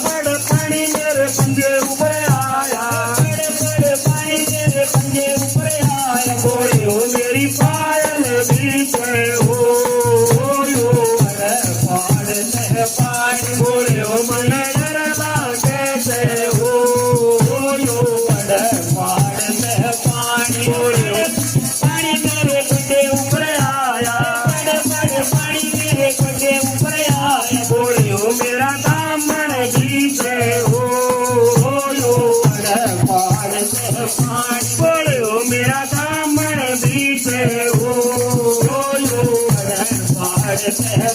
बड़ पानी मेरे पंजे ऊपर आया, बड़ पानी मेरे पंजे ऊपर आया। बोलियो मेरी पायल बीचे हो यो पाड़ में पानी। बोलियो मन डरला कैसे हो यो पाड़ में पानी। बोलियो पानी मेरे पंजे ऊपर आया, बड़ पानी मेरे पंजे ऊपर आया। बोलियो मेरा दामन बीचे हो यो पाड़ में पानी। बोलियो मेरा दामन बीचे हो यो पाड़ में